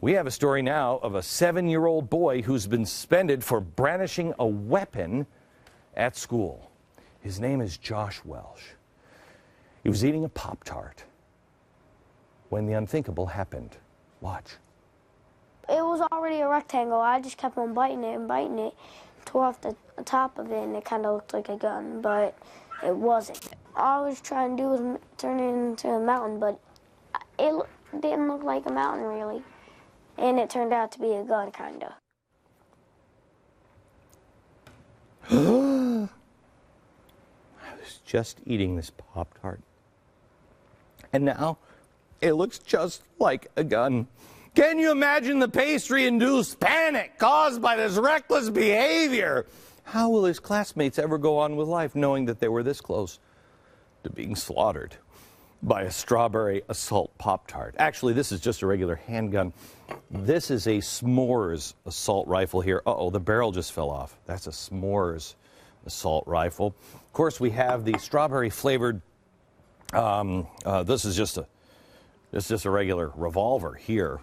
We have a story now of a 7-year-old boy who's been suspended for brandishing a weapon at school. His name is Josh Welsh. He was eating a Pop-Tart when the unthinkable happened. Watch. It was already a rectangle. I just kept on biting it, tore off the top of it, and it kind of looked like a gun, but it wasn't. All I was trying to do was turn it into a mountain, but it didn't look like a mountain, really. And it turned out to be a gun, kind of. I was just eating this Pop-Tart, and now it looks just like a gun. Can you imagine the pastry-induced panic caused by this reckless behavior? How will his classmates ever go on with life knowing that they were this close to being slaughtered by a strawberry assault Pop-Tart? Actually, this is just a regular handgun. This is a s'mores assault rifle here. Uh-oh, the barrel just fell off. That's a s'mores assault rifle. Of course, we have the strawberry-flavored, this is just a regular revolver here.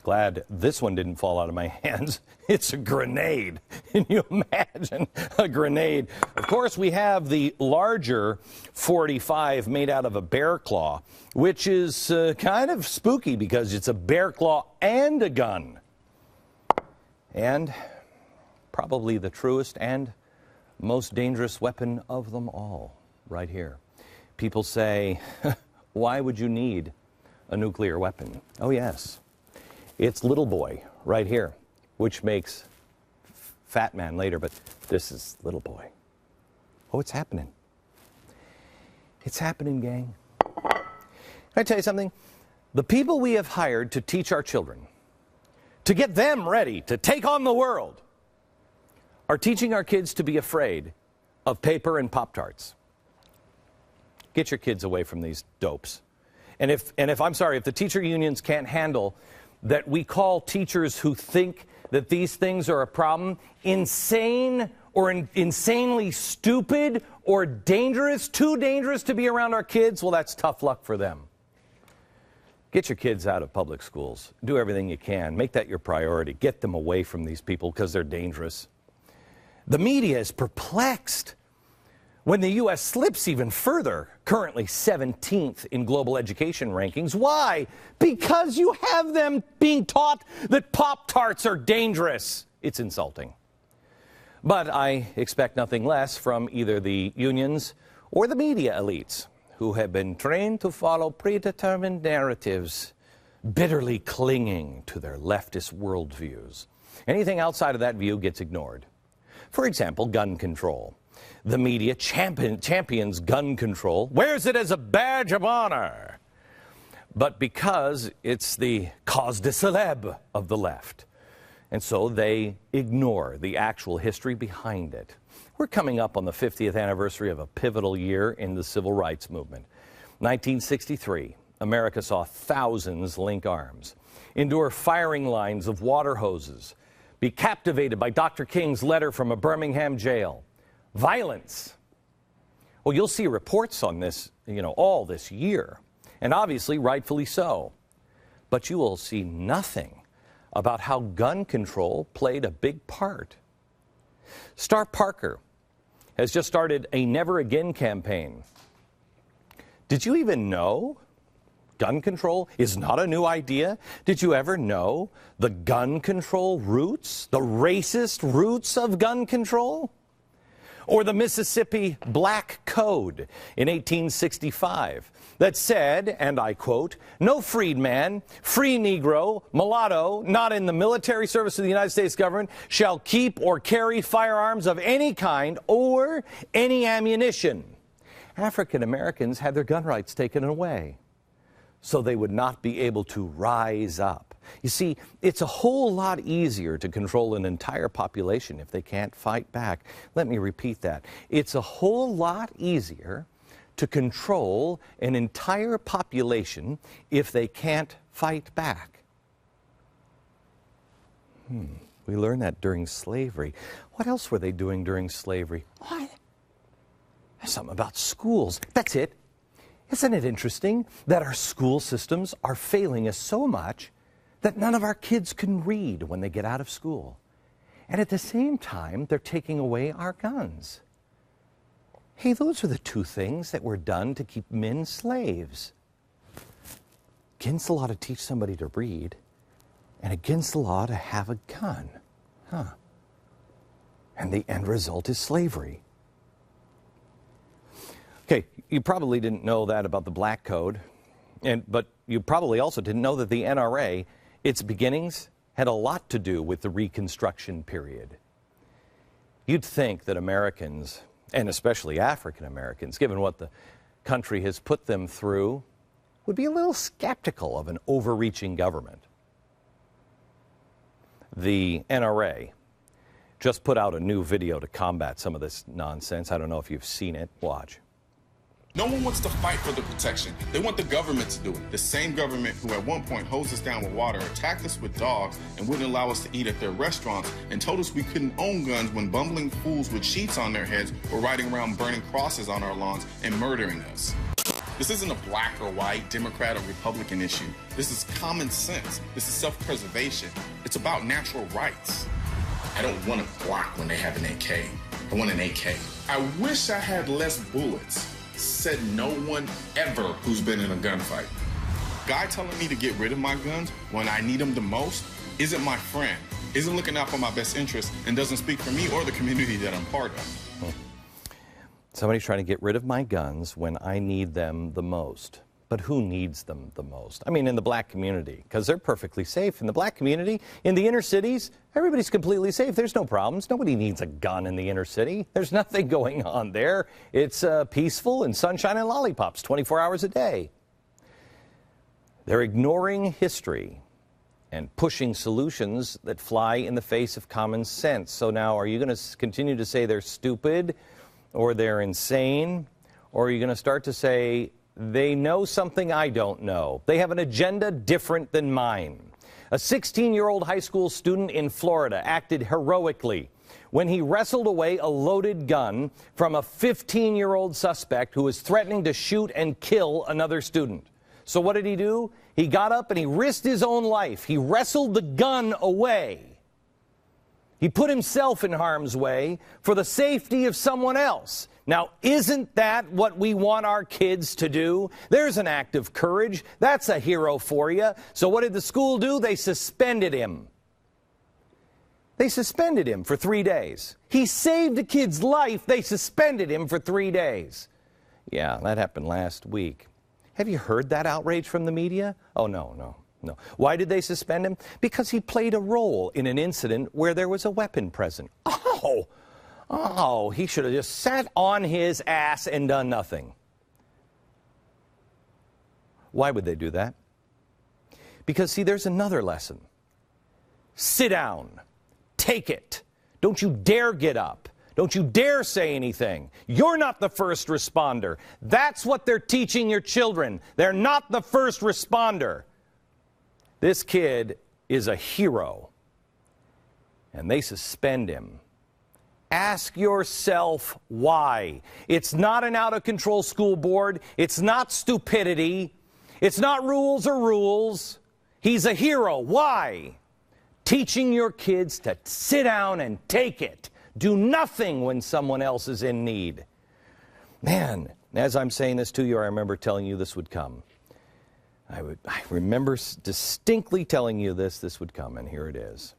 Glad this one didn't fall out of my hands. It's a grenade. Can you imagine a grenade? Of course, we have the larger 45 made out of a bear claw, which is kind of spooky because it's a bear claw and a gun. And probably the truest and most dangerous weapon of them all, right here. People say, why would you need a nuclear weapon? Oh, yes. It's little boy right here, which makes fat man later, but this is little boy. Oh, it's happening. It's happening, gang. Can I tell you something? The people we have hired to teach our children, to get them ready to take on the world, are teaching our kids to be afraid of paper and Pop-Tarts. Get your kids away from these dopes. And if I'm sorry, if the teacher unions can't handle that we call teachers who think that these things are a problem insane or insanely stupid or dangerous, too dangerous to be around our kids, well, that's tough luck for them. Get your kids out of public schools. Do everything you can. Make that your priority. Get them away from these people because they're dangerous. The media is perplexed when the U.S. slips even further, currently 17th in global education rankings. Why? Because you have them being taught that Pop-Tarts are dangerous. It's insulting. But I expect nothing less from either the unions or the media elites, who have been trained to follow predetermined narratives, bitterly clinging to their leftist worldviews. Anything outside of that view gets ignored. For example, gun control. The media champions gun control, wears it as a badge of honor. But because it's the cause de célèbre of the left, and so they ignore the actual history behind it. We're coming up on the 50th anniversary of a pivotal year in the civil rights movement. 1963, America saw thousands link arms, endure firing lines of water hoses, be captivated by Dr. King's letter from a Birmingham jail. Violence. Well, you'll see reports on this, all this year, and obviously rightfully so. But you will see nothing about how gun control played a big part. Star Parker has just started a Never Again campaign. Did you even know gun control is not a new idea? Did you ever know the gun control roots, the racist roots of gun control? Or the Mississippi Black Code in 1865 that said, and I quote, "No freedman, free Negro, mulatto, not in the military service of the United States government, shall keep or carry firearms of any kind or any ammunition." African Americans had their gun rights taken away so they would not be able to rise up. You see, it's a whole lot easier to control an entire population if they can't fight back. Let me repeat that. It's a whole lot easier to control an entire population if they can't fight back. We learned that during slavery. What else were they doing during slavery? What? There's something about schools. That's it. Isn't it interesting that our school systems are failing us so much that none of our kids can read when they get out of school? And at the same time, they're taking away our guns. Hey, those are the two things that were done to keep men slaves. Against the law to teach somebody to read, and against the law to have a gun. And the end result is slavery. Okay, you probably didn't know that about the Black Code, but you probably also didn't know that the NRA, its beginnings, had a lot to do with the Reconstruction period. You'd think that Americans, and especially African Americans, given what the country has put them through, would be a little skeptical of an overreaching government. The NRA just put out a new video to combat some of this nonsense. I don't know if you've seen it. Watch. No one wants to fight for the protection. They want the government to do it. The same government who at one point hosed us down with water, attacked us with dogs, and wouldn't allow us to eat at their restaurants, and told us we couldn't own guns when bumbling fools with sheets on their heads were riding around burning crosses on our lawns and murdering us. This isn't a black or white, Democrat or Republican issue. This is common sense. This is self-preservation. It's about natural rights. I don't want a Glock when they have an AK. I want an AK. I wish I had less bullets. Said no one ever who's been in a gunfight. Guy telling me to get rid of my guns when I need them the most isn't my friend, isn't looking out for my best interest, and doesn't speak for me or the community that I'm part of. Somebody's trying to get rid of my guns when I need them the most. But who needs them the most? I mean, in the black community, because they're perfectly safe. In the black community, in the inner cities, everybody's completely safe. There's no problems. Nobody needs a gun in the inner city. There's nothing going on there. It's peaceful and sunshine and lollipops 24 hours a day. They're ignoring history and pushing solutions that fly in the face of common sense. So now, are you going to continue to say they're stupid or they're insane? Or are you going to start to say, they know something I don't know. They have an agenda different than mine. A 16-year-old high school student in Florida acted heroically when he wrestled away a loaded gun from a 15-year-old suspect who was threatening to shoot and kill another student. So what did he do? He got up and he risked his own life. He wrestled the gun away. He put himself in harm's way for the safety of someone else. Now, isn't that what we want our kids to do? There's an act of courage. That's a hero for you. So what did the school do? They suspended him. They suspended him for 3 days. He saved a kid's life. They suspended him for 3 days. Yeah, that happened last week. Have you heard that outrage from the media? Oh, no. Why did they suspend him? Because he played a role in an incident where there was a weapon present. Oh, he should have just sat on his ass and done nothing. Why would they do that? Because, see, there's another lesson. Sit down. Take it. Don't you dare get up. Don't you dare say anything. You're not the first responder. That's what they're teaching your children. They're not the first responder. This kid is a hero, and they suspend him. Ask yourself why. It's not an out-of-control school board. It's not stupidity. It's not rules or rules. He's a hero. Why? Teaching your kids to sit down and take it. Do nothing when someone else is in need. Man, as I'm saying this to you, I remember telling you this would come. I remember distinctly telling you this would come, and here it is.